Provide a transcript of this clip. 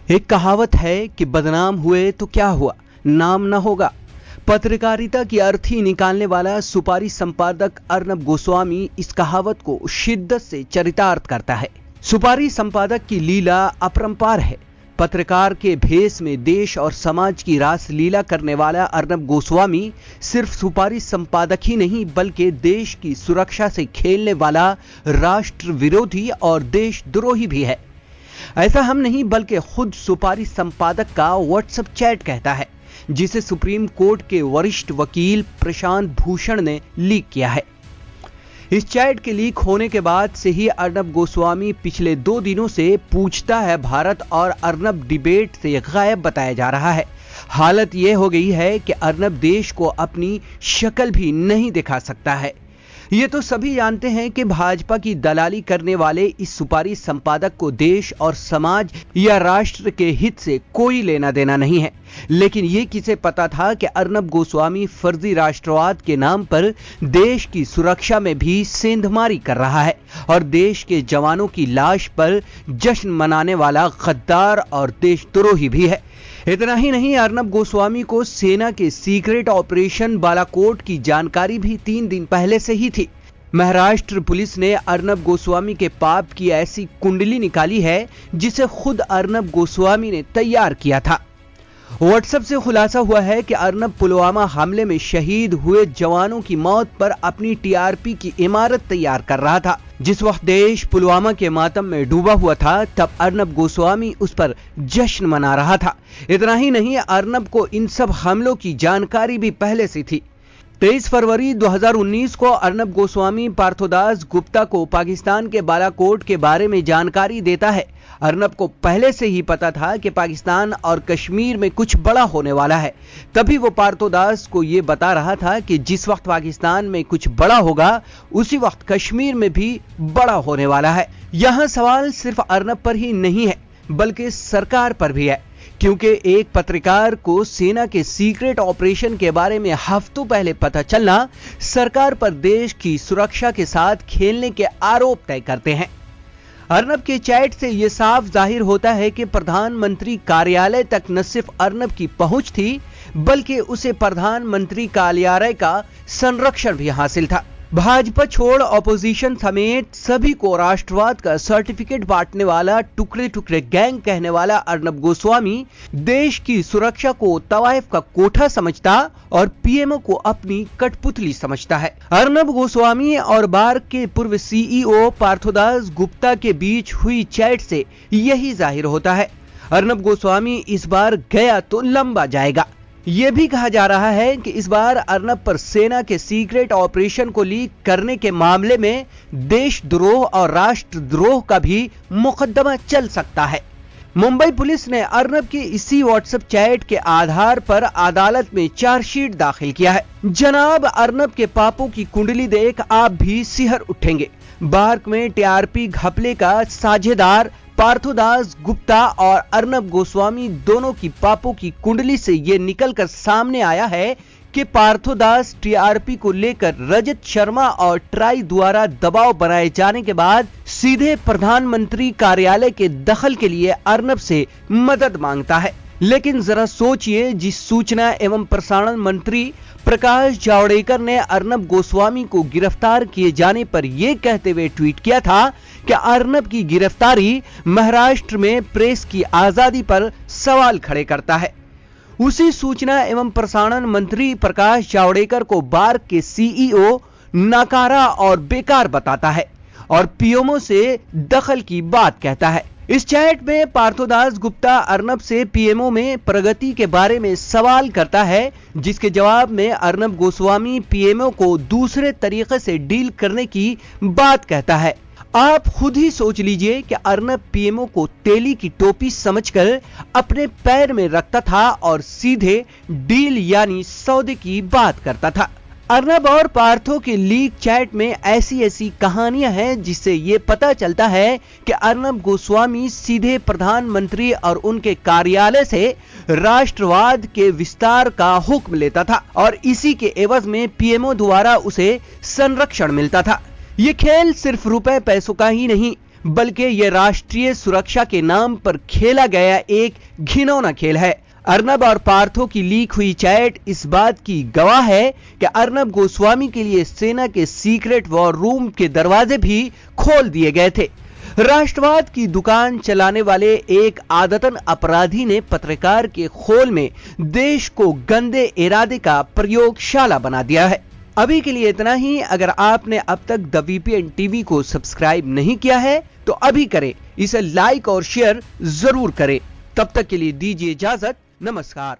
एक कहावत है कि बदनाम हुए तो क्या हुआ, नाम न होगा। पत्रकारिता की अर्थी निकालने वाला सुपारी संपादक अर्नब गोस्वामी इस कहावत को शिद्दत से चरितार्थ करता है। सुपारी संपादक की लीला अपरंपार है। पत्रकार के भेष में देश और समाज की रास लीला करने वाला अर्नब गोस्वामी सिर्फ सुपारी संपादक ही नहीं बल्कि देश की सुरक्षा से खेलने वाला राष्ट्र विरोधी और देशद्रोही भी है। ऐसा हम नहीं बल्कि खुद सुपारी संपादक का व्हाट्सएप चैट कहता है, जिसे सुप्रीम कोर्ट के वरिष्ठ वकील प्रशांत भूषण ने लीक किया है। इस चैट के लीक होने के बाद से ही अर्नब गोस्वामी पिछले 2 दिनों से पूछता है भारत और अर्नब डिबेट से गायब बताया जा रहा है। हालत यह हो गई है कि अर्नब देश को अपनी शक्ल भी नहीं दिखा सकता है। ये तो सभी जानते हैं कि भाजपा की दलाली करने वाले इस सुपारी संपादक को देश और समाज या राष्ट्र के हित से कोई लेना देना नहीं है। लेकिन ये किसे पता था कि अर्नब गोस्वामी फर्जी राष्ट्रवाद के नाम पर देश की सुरक्षा में भी सेंधमारी कर रहा है और देश के जवानों की लाश पर जश्न मनाने वाला गद्दार और देशद्रोही भी है। इतना ही नहीं, अर्नब गोस्वामी को सेना के सीक्रेट ऑपरेशन बालाकोट की जानकारी भी 3 दिन पहले से ही थी। महाराष्ट्र पुलिस ने अर्नब गोस्वामी के पाप की ऐसी कुंडली निकाली है जिसे खुद अर्नब गोस्वामी ने तैयार किया था। व्हाट्सएप से खुलासा हुआ है कि अर्नब पुलवामा हमले में शहीद हुए जवानों की मौत पर अपनी टीआरपी की इमारत तैयार कर रहा था। जिस वक्त देश पुलवामा के मातम में डूबा हुआ था, तब अर्नब गोस्वामी उस पर जश्न मना रहा था। इतना ही नहीं, अर्नब को इन सब हमलों की जानकारी भी पहले से थी। 23 फरवरी 2019 को अर्नब गोस्वामी पार्थोदास गुप्ता को पाकिस्तान के बालाकोट के बारे में जानकारी देता है। अर्नब को पहले से ही पता था कि पाकिस्तान और कश्मीर में कुछ बड़ा होने वाला है। तभी वो पार्थोदास को ये बता रहा था कि जिस वक्त पाकिस्तान में कुछ बड़ा होगा उसी वक्त कश्मीर में भी बड़ा होने वाला है। यहां सवाल सिर्फ अर्नब पर ही नहीं है बल्कि सरकार पर भी है, क्योंकि एक पत्रकार को सेना के सीक्रेट ऑपरेशन के बारे में हफ्तों पहले पता चलना सरकार पर देश की सुरक्षा के साथ खेलने के आरोप तय करते हैं। अर्नब के चैट से यह साफ जाहिर होता है कि प्रधानमंत्री कार्यालय तक न सिर्फ अर्नब की पहुंच थी बल्कि उसे प्रधानमंत्री कार्यालय का संरक्षण भी हासिल था। भाजपा छोड़ ऑपोजिशन समेत सभी को राष्ट्रवाद का सर्टिफिकेट बांटने वाला टुकड़े टुकड़े गैंग कहने वाला अर्नब गोस्वामी देश की सुरक्षा को तवाइफ का कोठा समझता और पीएमओ को अपनी कठपुतली समझता है। अर्नब गोस्वामी और बार के पूर्व सीईओ पार्थोदास गुप्ता के बीच हुई चैट से यही जाहिर होता है। अर्नब गोस्वामी इस बार गया तो लंबा जाएगा। यह भी कहा जा रहा है कि इस बार अर्नब पर सेना के सीक्रेट ऑपरेशन को लीक करने के मामले में देशद्रोह और राष्ट्रद्रोह का भी मुकदमा चल सकता है। मुंबई पुलिस ने अर्नब के इसी व्हाट्सएप चैट के आधार पर अदालत में चार्जशीट दाखिल किया है। जनाब, अर्नब के पापों की कुंडली देख आप भी सिहर उठेंगे। बार्क में टीआरपी घपले का साझेदार पार्थोदास गुप्ता और अर्नब गोस्वामी दोनों की पापों की कुंडली से यह निकलकर सामने आया है कि पार्थोदास टीआरपी को लेकर रजत शर्मा और ट्राई द्वारा दबाव बनाए जाने के बाद सीधे प्रधानमंत्री कार्यालय के दखल के लिए अर्नब से मदद मांगता है। लेकिन जरा सोचिए, जिस सूचना एवं प्रसारण मंत्री प्रकाश जावड़ेकर ने अर्नब गोस्वामी को गिरफ्तार किए जाने पर यह कहते हुए ट्वीट किया था कि अर्नब की गिरफ्तारी महाराष्ट्र में प्रेस की आजादी पर सवाल खड़े करता है, उसी सूचना एवं प्रसारण मंत्री प्रकाश जावड़ेकर को बार्क के सीईओ नाकारा और बेकार बताता है और पीएमओ से दखल की बात कहता है। इस चैट में पार्थोदास गुप्ता अर्नब से पीएमओ में प्रगति के बारे में सवाल करता है, जिसके जवाब में अर्नब गोस्वामी पीएमओ को दूसरे तरीके से डील करने की बात कहता है। आप खुद ही सोच लीजिए कि अर्नब पीएमओ को तेली की टोपी समझकर अपने पैर में रखता था और सीधे डील यानी सौदे की बात करता था। अर्नब और पार्थो के लीक चैट में ऐसी ऐसी कहानियां हैं जिससे ये पता चलता है कि अर्नब गोस्वामी सीधे प्रधानमंत्री और उनके कार्यालय से राष्ट्रवाद के विस्तार का हुक्म लेता था और इसी के एवज में पीएमओ द्वारा उसे संरक्षण मिलता था। ये खेल सिर्फ रुपए पैसों का ही नहीं बल्कि यह राष्ट्रीय सुरक्षा के नाम पर खेला गया एक घिनौना खेल है। अर्नब और पार्थो की लीक हुई चैट इस बात की गवाह है कि अर्नब गोस्वामी के लिए सेना के सीक्रेट वॉर रूम के दरवाजे भी खोल दिए गए थे। राष्ट्रवाद की दुकान चलाने वाले एक आदतन अपराधी ने पत्रकार के खोल में देश को गंदे इरादे का प्रयोगशाला बना दिया है। अभी के लिए इतना ही। अगर आपने अब तक द वीपीएन टीवी को सब्सक्राइब नहीं किया है तो अभी करें, इसे लाइक और शेयर जरूर करें। तब तक के लिए दीजिए इजाजत। नमस्कार।